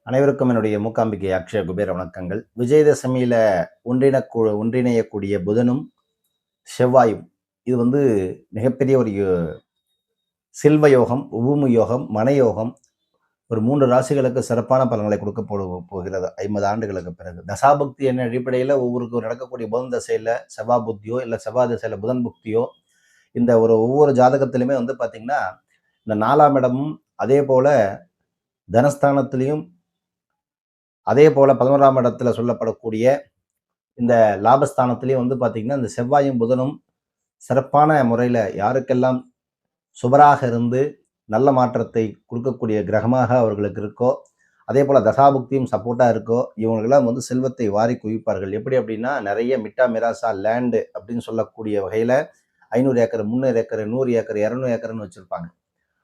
அனைவருக்கும் என்னுடைய மூக்காம்பிகை அக்ஷய குபேர வணக்கங்கள். விஜயதசமியில ஒன்றிணையக்கூடிய புதனும் செவ்வாயும் இது மிகப்பெரிய ஒரு செல்வ யோகம், பூமி யோகம், மனயோகம். ஒரு 3 ராசிகளுக்கு சிறப்பான பலன்களை கொடுக்க போகிறது 50 ஆண்டுகளுக்கு பிறகு. தசாபுக்தி என்ற அடிப்படையில் ஒவ்வொருக்கு நடக்கக்கூடிய புதன் தசையில செவ்வாய் புத்தியோ இல்லை செவ்வாய் தசையில புதன் புக்தியோ இந்த ஒவ்வொரு ஜாதகத்திலுமே பார்த்தீங்கன்னா இந்த 4ஆம் இடமும் அதே போல தனஸ்தானத்திலையும் அதே போல 11ஆம் இடத்துல சொல்லப்படக்கூடிய இந்த லாபஸ்தானத்திலையும் பார்த்தீங்கன்னா இந்த செவ்வாயும் புதனும் சிறப்பான முறையில் யாருக்கெல்லாம் சுபராக இருந்து நல்ல மாற்றத்தை கொடுக்கக்கூடிய கிரகமாக அவர்களுக்கு இருக்கோ, அதே போல் தசாபுக்தியும் சப்போர்ட்டாக இருக்கோ, இவங்களெல்லாம் செல்வத்தை வாரி குவிப்பார்கள். எப்படி அப்படின்னா நிறைய மிட்டா மிராசா லேண்டு அப்படின்னு சொல்லக்கூடிய வகையில் 500 ஏக்கர் 300 ஏக்கர் 100 ஏக்கர் 200 ஏக்கர்னு வச்சுருப்பாங்க.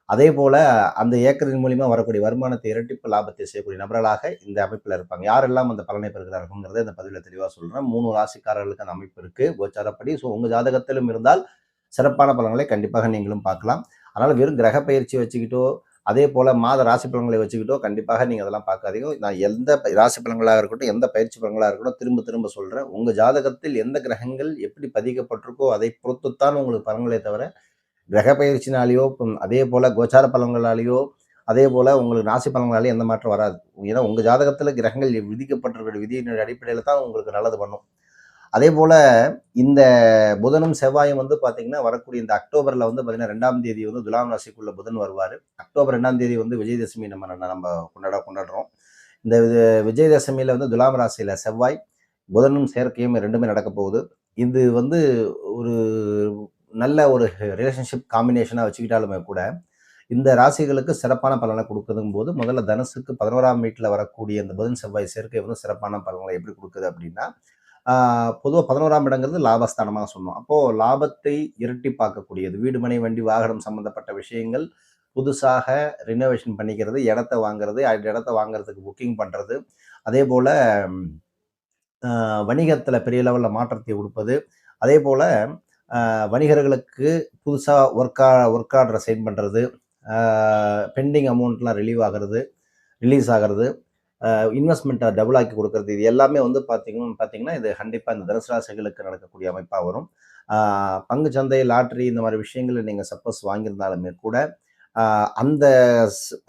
அதே போல் அந்த ஏக்கரின் மூலிமா வரக்கூடிய வருமானத்தை இரட்டிப்பு லாபத்தை செய்யக்கூடிய நபர்களாக இந்த அமைப்பில் இருப்பாங்க. யாரெல்லாம் அந்த பலனை பெறுகிறார்கள்ங்கிறத இந்த பதிவில் தெளிவாக சொல்கிறேன். 3 ராசிக்காரர்களுக்கு அந்த அமைப்பு இருக்குது கோச்சாரப்படி. ஸோ உங்கள் ஜாதகத்திலும் இருந்தால் சிறப்பான பலன்களை கண்டிப்பாக நீங்களும் பார்க்கலாம். அதனால் வெறும் கிரக பயிற்சி வச்சுக்கிட்டோ அதே போல் மாத ராசி பலன்களை வச்சுக்கிட்டோ கண்டிப்பாக நீங்கள் அதெல்லாம் பார்க்காதீங்க. நான் எந்த ராசி பலன்களாக இருக்கட்டும், எந்த பயிற்சி பலன்களாக இருக்கட்டும் திரும்ப திரும்ப சொல்கிறேன். உங்கள் ஜாதகத்தில் எந்த கிரகங்கள் எப்படி பதிக்கப்பட்டிருக்கோ அதை பொறுத்துத்தான் உங்களுக்கு பலன்களே தவிர கிரக பயிற்சினாலேயோ அதே போல் கோச்சார பலன்களாலேயோ அதே போல் உங்களுக்கு ராசி பலன்களாலேயோ எந்த மாற்றம் வராது. ஏன்னா உங்கள் ஜாதகத்தில் கிரகங்கள் விதிக்கப்பட்டிருக்கிற விதியின் அடிப்படையில் தான் உங்களுக்கு நல்லது பண்ணும். அதே போல் இந்த புதனும் செவ்வாயும் பார்த்தீங்கன்னா வரக்கூடிய இந்த அக்டோபரில் பார்த்தீங்கன்னா 2ஆம் தேதி துலாம் ராசிக்குள்ள புதன் வருவார். அக்டோபர் 2ஆம் தேதி விஜயதசமி நம்ம கொண்டாடுறோம். இந்த விஜயதசமியில் துலாம் ராசியில் செவ்வாய் புதனும் சேர்க்கையும் ரெண்டுமே நடக்க போகுது. இது ஒரு நல்ல ஒரு ரிலேஷன்ஷிப் காம்பினேஷனாக வச்சுக்கிட்டாலுமே கூட இந்த ராசிகளுக்கு சிறப்பான பலனை கொடுக்குதும் போது முதல்ல தனுசுக்கு 11ஆம் வீட்டில் வரக்கூடிய இந்த புதன் செவ்வாய் சேர்க்கை சிறப்பான பலன்களை எப்படி கொடுக்குது அப்படின்னா, பொதுவாக 11ஆம் இடங்கிறது லாபஸ்தானமாக சொன்னோம். அப்போது லாபத்தை இரட்டி பார்க்கக்கூடியது வீடு மனை வண்டி வாகனம் சம்மந்தப்பட்ட விஷயங்கள், புதுசாக ரினோவேஷன் பண்ணிக்கிறது, இடத்த வாங்குறது, இடத்த வாங்குறதுக்கு புக்கிங் பண்ணுறது, அதே போல் வணிகத்தில் பெரிய லெவலில் மாற்றத்தை கொடுப்பது, அதே போல் வணிகர்களுக்கு புதுசாக ஒர்க் ஆர்டரை சைன் பண்ணுறது, பெண்டிங் அமௌண்ட்லாம் ரிலீஸ் ஆகிறது, இன்வெஸ்ட்மெண்ட்டை டபுள் ஆக்கி கொடுக்கறது, இது எல்லாமே பார்த்தீங்கன்னா இது கண்டிப்பாக இந்த தனுசு ராசிகளுக்கு நடக்கக்கூடிய அமைப்பாக வரும். பங்கு சந்தை லாட்ரி இந்த மாதிரி விஷயங்களை நீங்கள் சப்போஸ் வாங்கியிருந்தாலுமே கூட அந்த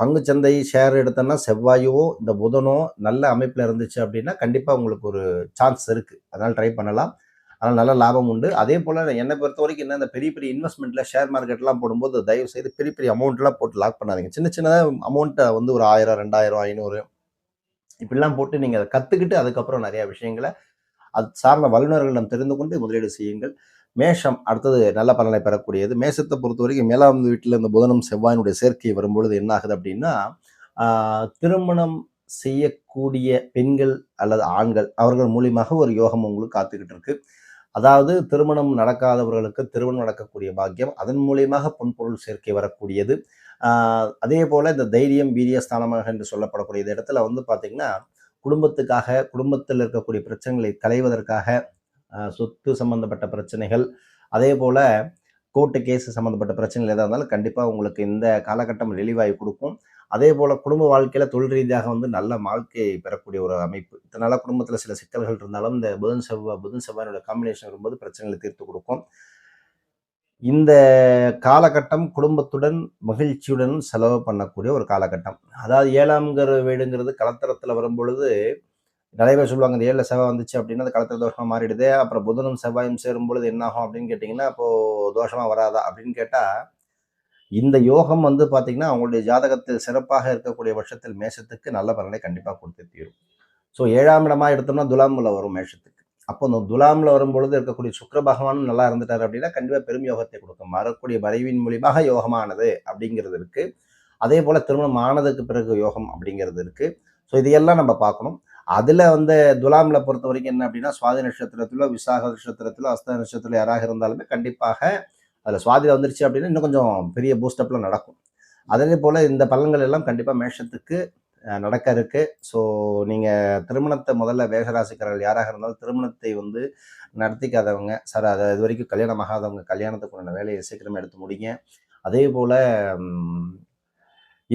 பங்கு சந்தை ஷேர் எடுத்தோன்னா செவ்வாயோ இந்த புதனோ நல்ல அமைப்பில் இருந்துச்சு அப்படின்னா கண்டிப்பாக உங்களுக்கு ஒரு சான்ஸ் இருக்குது. அதனால் ட்ரை பண்ணலாம். அதனால் நல்ல லாபம் உண்டு. அதே போல் என்னை பொறுத்த வரைக்கும் என்ன, இந்த பெரிய பெரிய இன்வெஸ்ட்மெண்ட்டில் ஷேர் மார்க்கெட்லாம் போடும்போது தயவு செய்து பெரிய பெரிய அமௌண்ட்லாம் போட்டு லாக் பண்ணாதீங்க. சின்ன சின்னதாக அமௌண்ட்டை ஒரு 1000 2000 500 இப்படிலாம் போட்டு நீங்கள் அதை கற்றுக்கிட்டு அதுக்கப்புறம் நிறையா விஷயங்களை அது சார்ந்த வல்லுநர்களிடம் தெரிந்து கொண்டு முதலீடு செய்யுங்கள். மேஷம் அடுத்தது நல்ல பலனை பெறக்கூடியது. மேஷத்தை பொறுத்த வரைக்கும் 7ஆம் வீட்டில் இந்த புதனும் செவ்வாயினுடைய சேர்க்கை வரும்பொழுது என்ன ஆகுது அப்படின்னா, திருமணம் செய்யக்கூடிய பெண்கள் அல்லது ஆண்கள் அவர்கள் மூலியமாக ஒரு யோகம் உங்களுக்கு காத்துக்கிட்டு இருக்கு. அதாவது திருமணம் நடக்காதவர்களுக்கு திருமணம் நடக்கக்கூடிய பாக்கியம், அதன் மூலியமாக பொன்பொருள் சேர்க்கை வரக்கூடியது. அதே போல் இந்த தைரியம் வீரியஸ்தானமாக என்று சொல்லப்படக்கூடிய இந்த இடத்துல பார்த்தீங்கன்னா குடும்பத்துக்காக, குடும்பத்தில் இருக்கக்கூடிய பிரச்சனைகளை களைவதற்காக சொத்து சம்பந்தப்பட்ட பிரச்சனைகள், அதே போல் கோர்ட்டு கேஸ் சம்மந்தப்பட்ட பிரச்சனைகள் எதாக இருந்தாலும் கண்டிப்பாக உங்களுக்கு இந்த காலகட்டம் ரிலீவாகி கொடுக்கும். அதே போல் குடும்ப வாழ்க்கையில் தொழில் ரீதியாக நல்ல வாழ்க்கையை பெறக்கூடிய ஒரு அமைப்பு. இதனால் குடும்பத்தில் சில சிக்கல்கள் இருந்தாலும் இந்த புதன் செவ்வாயோட காம்பினேஷன் வரும்போது பிரச்சனைகளை தீர்த்து கொடுக்கும். இந்த காலகட்டம் குடும்பத்துடன் மகிழ்ச்சியுடன் செலவு பண்ணக்கூடிய ஒரு காலகட்டம். அதாவது 7ஆம்ங்கிற வீடுங்கிறது கலத்தரத்தில் வரும்பொழுது நிறைய பேர் சொல்லுவாங்க, இந்த 7ல் செவ்வாய் வந்துச்சு அப்படின்னா அது கலத்திர தோஷமாக மாறிடுது. அப்புறம் புதனும் செவ்வாயும் சேரும் பொழுது என்ன ஆகும் அப்படின்னு கேட்டிங்கன்னா, அப்போது தோஷமாக வராதா அப்படின்னு கேட்டால், இந்த யோகம் பார்த்தீங்கன்னா அவங்களுடைய ஜாதகத்தில் சிறப்பாக இருக்கக்கூடிய பட்சத்தில் மேஷத்துக்கு நல்ல பலனை கண்டிப்பாக கொடுத்து தீரும். ஸோ 7ஆம் இடமாக எடுத்தோம்னா துலாமில் வரும் மேஷத்துக்கு. அப்போ இந்த துலாமில் வரும்பொழுது இருக்கக்கூடிய சுக்கிர பகவானும் நல்லா இருந்துட்டார் அப்படின்னா கண்டிப்பாக பெரும் யோகத்தை கொடுக்கும். வரக்கூடிய மறைவின் மூலியமாக யோகமானது அப்படிங்கிறது இருக்குது. அதே போல் திருமணம் ஆனதுக்கு பிறகு யோகம் அப்படிங்கிறது இருக்குது. ஸோ இதையெல்லாம் நம்ம பார்க்கணும். அதில் துலாமில் பொறுத்த வரைக்கும் என்ன அப்படின்னா, சுவாதி நட்சத்திரத்திலோ விசாக நட்சத்திரத்திலோ அஸ்த நட்சத்திரத்தில் யாராக இருந்தாலுமே கண்டிப்பாக அதில் சுவாதியில் வந்துருச்சு அப்படின்னா இன்னும் கொஞ்சம் பெரிய பூஸ்டப்லாம் நடக்கும். அதே போல் இந்த பலன்கள் எல்லாம் கண்டிப்பாக மேஷத்துக்கு நடக்க இருக்கு. ஸோ நீங்கள் திருமணத்தை முதல்ல வேகராசிக்காரர்கள் யாராக இருந்தாலும் திருமணத்தை நடத்திக்காதவங்க சார், அதை இது வரைக்கும் கல்யாணம் ஆகாதவங்க கல்யாணத்துக்குள்ள வேலையை சீக்கிரமாக எடுத்து முடிங்க. அதே போல்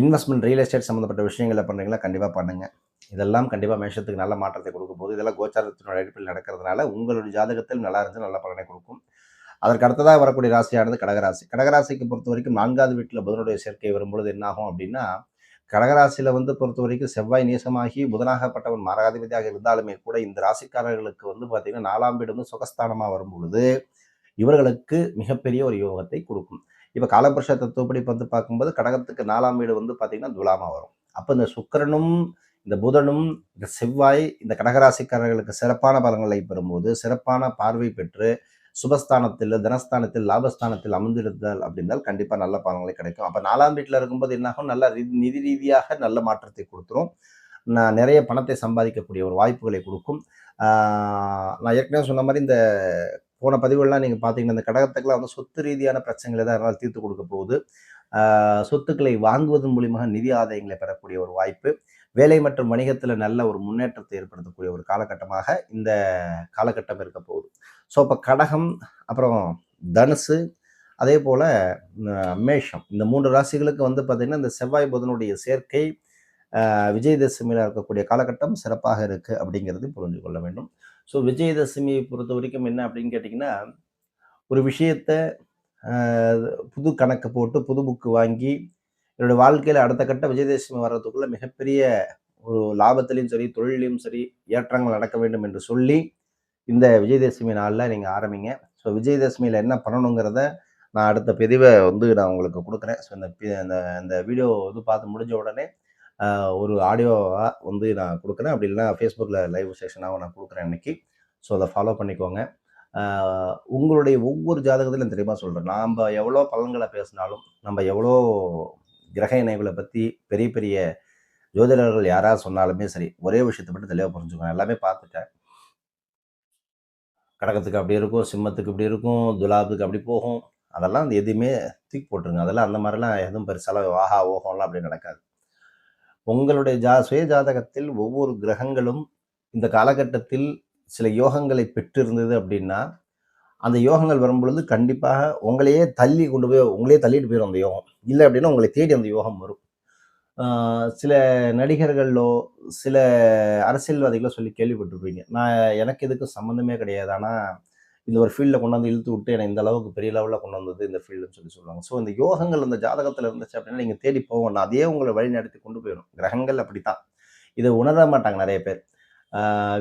இன்வெஸ்ட்மெண்ட் ரியல் எஸ்டேட் சம்மந்தப்பட்ட விஷயங்களை பண்ணுறீங்களா கண்டிப்பாக பண்ணுங்கள். இதெல்லாம் கண்டிப்பாக மேஷத்துக்கு நல்ல மாற்றத்தை கொடுக்க போகுது. இதெல்லாம் கோச்சாரத்தினுடைய அடிப்படையில் நடக்கிறதுனால உங்களுடைய ஜாதகத்தில் நல்லா இருந்துச்சு, நல்ல பலனை கொடுக்கும். அதற்கு அடுத்ததாக வரக்கூடிய ராசியானது கடகராசி. கடகராசிக்கு பொறுத்த வரைக்கும் 4வது வீட்டில் புதனுடைய சேர்க்கை வரும்பொழுது என்னாகும் அப்படின்னா, கடகராசியில பொறுத்த வரைக்கும் செவ்வாய் நீசமாகி புதனாகப்பட்டவன் மகாதிபதியாக இருந்தாலுமே கூட இந்த ராசிக்காரர்களுக்கு பார்த்தீங்கன்னா 4ஆம் வீடு சுகஸ்தானமாக வரும்பொழுது இவர்களுக்கு மிகப்பெரிய ஒரு யோகத்தை கொடுக்கும். இப்போ காலபுருஷ தத்துவப்படி பார்க்கும்போது கடகத்துக்கு 4ஆம் வீடு பார்த்தீங்கன்னா துலாமா வரும். அப்போ இந்த சுக்கிரனும் இந்த புதனும் இந்த செவ்வாய் இந்த கடகராசிக்காரர்களுக்கு சிறப்பான பலன்களை பெறும்போது சிறப்பான பார்வை பெற்று சுபஸ்தானத்தில் தனஸ்தானத்தில் லாபஸ்தானத்தில் அமர்ந்திருந்தால் அப்படின்னால் கண்டிப்பாக நல்ல பலன்களை கிடைக்கும். அப்போ 4ஆம் வீட்டில் இருக்கும்போது என்னாகும், நல்ல நிதி ரீதியாக நல்ல மாற்றத்தை கொடுத்துரும். நான் நிறைய பணத்தை சம்பாதிக்கக்கூடிய ஒரு வாய்ப்புகளை கொடுக்கும். நான் ஏற்கனவே சொன்ன மாதிரி இந்த போன பதிவுகள்லாம் நீங்கள் பார்த்தீங்கன்னா இந்த கடகத்துக்கெல்லாம் சொத்து ரீதியான பிரச்சனைகளை தான் என்னால் தீர்த்து கொடுக்க போகுது. சொத்துக்களை வாங்குவதன் மூலியமாக நிதி ஆதாயங்களை பெறக்கூடிய ஒரு வாய்ப்பு, வேலை மற்றும் வணிகத்தில் நல்ல ஒரு முன்னேற்றத்தை ஏற்படுத்தக்கூடிய ஒரு காலகட்டமாக இந்த காலகட்டம் இருக்க போகுது. ஸோ அப்போ கடகம், அப்புறம் தனுசு, அதே போல் மேஷம், இந்த 3 ராசிகளுக்கு பார்த்திங்கன்னா இந்த செவ்வாய் புதனுடைய சேர்க்கை விஜயதசமியில் இருக்கக்கூடிய காலகட்டம் சிறப்பாக இருக்குது அப்படிங்கிறது புரிஞ்சு கொள்ள வேண்டும். ஸோ விஜயதசமியை பொறுத்த வரைக்கும் என்ன அப்படின்னு கேட்டிங்கன்னா, ஒரு விஷயத்தை புது கணக்கு போட்டு புது புக்கு வாங்கி என்னோடய வாழ்க்கையில் அடுத்த கட்ட விஜயதசமி வர்றதுக்குள்ளே மிகப்பெரிய ஒரு லாபத்திலையும் சரி தொழிலையும் சரி ஏற்றங்கள் நடக்க வேண்டும் என்று சொல்லி இந்த விஜயதசமி நாளில் நீங்கள் ஆரம்பிங்க. ஸோ விஜயதசமியில் என்ன பண்ணணுங்கிறத நான் அடுத்த பதிவை நான் உங்களுக்கு கொடுக்குறேன். ஸோ இந்த வீடியோ பார்த்து முடிஞ்ச உடனே ஒரு ஆடியோவாக நான் கொடுக்குறேன். அப்படி இல்லைனா ஃபேஸ்புக்கில் லைவ் செஷனாகவும் நான் கொடுக்குறேன் இன்னைக்கு. ஸோ அதை ஃபாலோ பண்ணிக்கோங்க. உங்களுடைய ஒவ்வொரு ஜாதகத்திலும் தெளிவாக சொல்கிறேன். நாம் எவ்வளோ பலன்களை பேசினாலும், நம்ம எவ்வளோ கிரக இணைவுகளை பற்றி பெரிய பெரிய ஜோதிடர்கள் யாராவது சொன்னாலுமே சரி, ஒரே விஷயத்தை மட்டும் தெளிவாக புரிஞ்சுக்கணும். எல்லாமே பார்த்துட்டேன். கடகத்துக்கு அப்படி இருக்கும், சிம்மத்துக்கு இப்படி இருக்கும், துலாபுக்கு அப்படி போகும். அதெல்லாம் எதுவுமே தூக்கி போட்டுருங்க. அதெல்லாம் அந்த மாதிரிலாம் எதுவும் பெருசாலாம் ஆஹா ஓஹோலாம் அப்படி நடக்காது. உங்களுடைய சுய ஜாதகத்தில் ஒவ்வொரு கிரகங்களும் இந்த காலகட்டத்தில் சில யோகங்களை பெற்றிருந்தது அப்படின்னா, அந்த யோகங்கள் வரும்பொழுது கண்டிப்பாக உங்களையே தள்ளிட்டு போயிடும் அந்த யோகம். இல்லை அப்படின்னா உங்களை தேடி அந்த யோகம் வரும். சில நடிகர்களோ சில அரசியல்வாதிகளோ சொல்லி கேள்விப்பட்டிருப்பீங்க, எனக்கு இதுக்கு சம்மந்தமே கிடையாது, ஆனால் இந்த ஒரு ஃபீல்டில் கொண்டாந்து இழுத்து விட்டு என்னை இந்த அளவுக்கு பெரிய லெவலில் கொண்டு வந்தது இந்த ஃபீல்டுன்னு சொல்லுவாங்க. ஸோ இந்த யோகங்கள் அந்த ஜாதகத்தில் இருந்துச்சு அப்படின்னா நீங்கள் தேடி போகணும், அதே உங்களை வழி நடத்தி கொண்டு போயிடும். கிரகங்கள் அப்படித்தான், இதை உணர மாட்டாங்க நிறைய பேர்.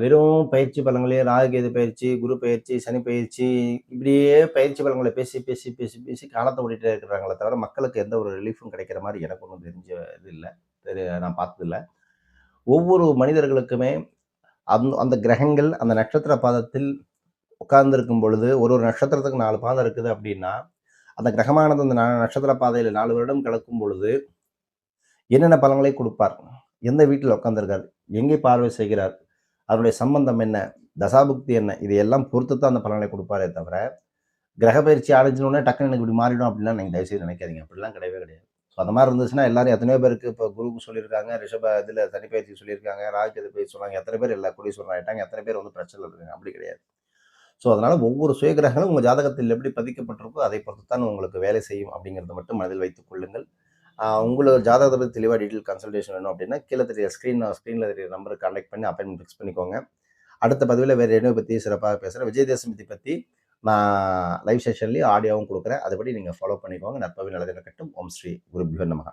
வெறும் பயிற்சி பலங்களே ராகுகேது பயிற்சி, குரு பயிற்சி, சனி பயிற்சி, இப்படியே பயிற்சி பலங்களை பேசி பேசி பேசி பேசி காலத்தை ஓடிட்டே இருக்கிறாங்களே தவிர மக்களுக்கு எந்த ஒரு ரிலீஃபும் கிடைக்கிற மாதிரி எனக்கு ஒன்றும் தெரிஞ்ச இது இல்லை, நான் பார்த்ததில்லை. ஒவ்வொரு மனிதர்களுக்குமே அந்த கிரகங்கள் அந்த நட்சத்திர பாதத்தில் உட்கார்ந்துருக்கும் பொழுது ஒரு நட்சத்திரத்துக்கு 4 பாதம் இருக்குது அப்படின்னா, அந்த கிரகமானது அந்த நட்சத்திர பாதையில் 4 வருடம் கிடக்கும் பொழுது என்னென்ன பலன்களை கொடுப்பார், எந்த வீட்டில் உட்காந்துருக்கார், எங்கே பார்வை செய்கிறார், அதனுடைய சம்பந்தம் என்ன, தசாபுக்தி என்ன, இதையெல்லாம் பொறுத்து தான் அந்த பலனை கொடுப்பாரே தவிர கிரக பயிற்சி அடைஞ்சோடனே டக்குன்னு எனக்கு இப்படி மாறிடும் அப்படிலாம் நீங்கள் தயவுசெய்து நினைக்காதீங்க. அப்படிலாம் கிடையவே கிடையாது. ஸோ அந்த மாதிரி இருந்துச்சுன்னா எல்லாரும் எத்தனையோ பேருக்கு இப்போ குருவுக்கு சொல்லியிருக்காங்க, ரிஷப இதில் சனி பயிற்சி சொல்லியிருக்காங்க, ராகுகேது பயிற்சி சொன்னாங்க, எத்தனை பேர் எல்லா கோடீஸ்வரன் ஆகிட்டாங்க, எத்தனை பேர் பிரச்சனை இருக்காங்க. அப்படி கிடையாது. ஸோ அதனால் ஒவ்வொரு சுயகிரகங்களும் உங்கள் ஜாதகத்தில் எப்படி பதிக்கப்பட்டிருக்கோ அதை பொறுத்து தான் உங்களுக்கு வேலை செய்யும் அப்படிங்கிறத மட்டும் மனதில் வைத்துக் கொள்ளுங்கள். உங்களோட ஜாதகத்தை பற்றி தெளிவாக டீட்டெயில் கன்சல்டேஷன் வேணும் அப்படின்னா கீழே தெரிய ஸ்க்ரீனில் தெரிய நம்பருக்கு கான்டாக்ட் பண்ணி அப்பாயின்மெண்ட் ஃபிக்ஸ் பண்ணிக்கோங்க. அடுத்த பதிவில் வேறு என்ன பற்றி சிறப்பாக பேசுகிறேன். விஜயதசமி பற்றி நான் லைவ் செஷன்லேயும் ஆடியோவும் கொடுக்குறேன். அதுபடி நீங்கள் ஃபாலோ பண்ணிக்கோங்க. நற்பவி நல்லது நடக்கட்டும். ஓம் ஸ்ரீ குருபியோ நமஹ.